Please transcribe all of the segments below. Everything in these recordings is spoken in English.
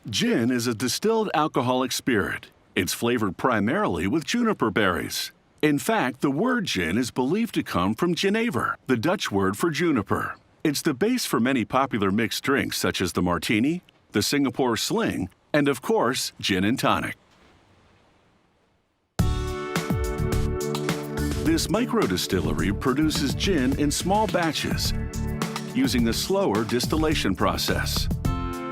Gin is a distilled alcoholic spirit. It's flavored primarily with juniper berries. In fact, the word gin is believed to come from jenever, the Dutch word for juniper. It's the base for many popular mixed drinks such as the martini, the Singapore sling, and of course, gin and tonic. This microdistillery produces gin in small batches using the slower distillation process.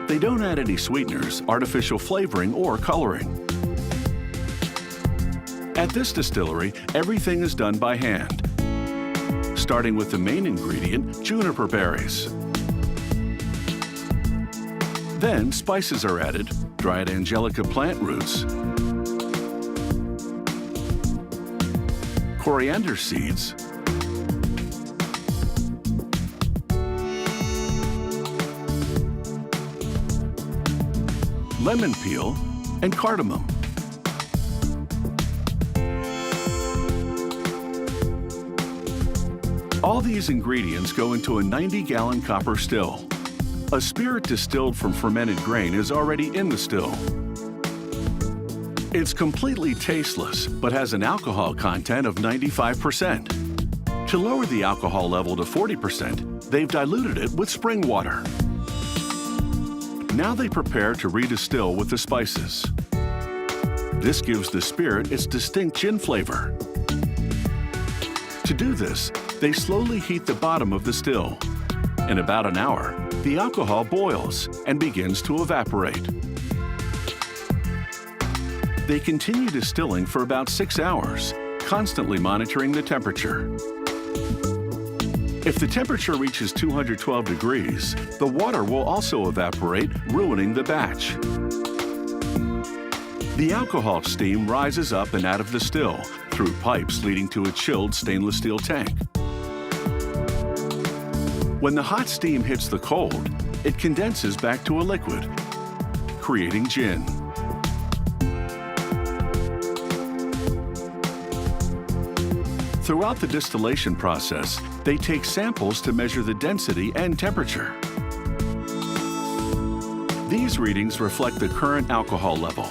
They don't add any sweeteners, artificial flavoring, or coloring. At this distillery, everything is done by hand, starting with the main ingredient, juniper berries. Then spices are added, dried angelica plant roots, coriander seeds, lemon peel, and cardamom. All these ingredients go into a 90-gallon copper still. A spirit distilled from fermented grain is already in the still. It's completely tasteless, but has an alcohol content of 95%. To lower the alcohol level to 40%, they've diluted it with spring water. Now they prepare to redistill with the spices. This gives the spirit its distinct gin flavor. To do this, they slowly heat the bottom of the still. In about an hour, the alcohol boils and begins to evaporate. They continue distilling for about 6 hours, constantly monitoring the temperature. If the temperature reaches 212 degrees, the water will also evaporate, ruining the batch. The alcohol steam rises up and out of the still through pipes leading to a chilled stainless steel tank. When the hot steam hits the cold, it condenses back to a liquid, creating gin. Throughout the distillation process, they take samples to measure the density and temperature. These readings reflect the current alcohol level.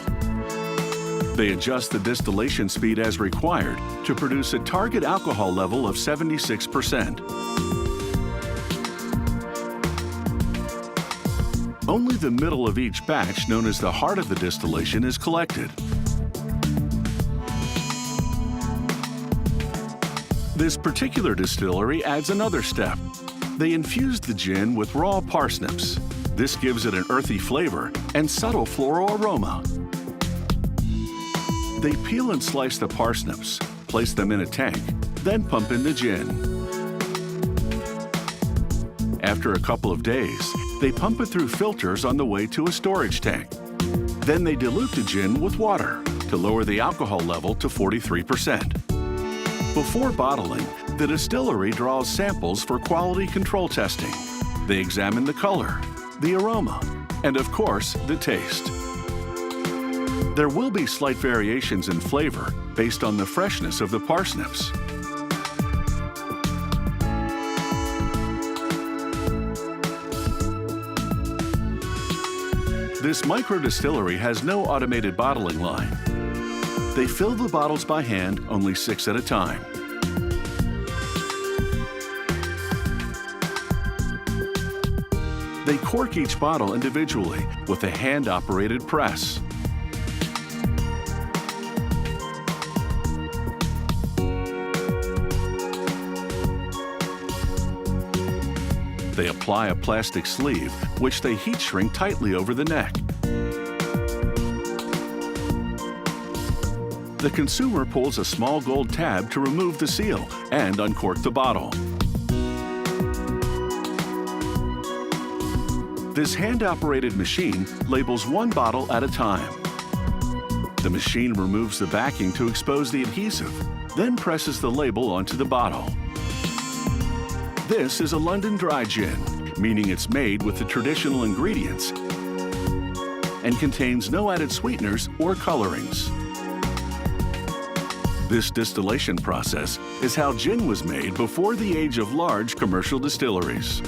They adjust the distillation speed as required to produce a target alcohol level of 76%. Only the middle of each batch, known as the heart of the distillation, is collected. This particular distillery adds another step. They infuse the gin with raw parsnips. This gives it an earthy flavor and subtle floral aroma. They peel and slice the parsnips, place them in a tank, then pump in the gin. After a couple of days, they pump it through filters on the way to a storage tank. Then they dilute the gin with water to lower the alcohol level to 43%. Before bottling, the distillery draws samples for quality control testing. They examine the color, the aroma, and of course, the taste. There will be slight variations in flavor based on the freshness of the parsnips. This microdistillery has no automated bottling line. They fill the bottles by hand, only 6 at a time. They cork each bottle individually with a hand-operated press. They apply a plastic sleeve, which they heat shrink tightly over the neck. The consumer pulls a small gold tab to remove the seal and uncork the bottle. This hand-operated machine labels one bottle at a time. The machine removes the backing to expose the adhesive, then presses the label onto the bottle. This is a London dry gin, meaning it's made with the traditional ingredients and contains no added sweeteners or colorings. This distillation process is how gin was made before the age of large commercial distilleries.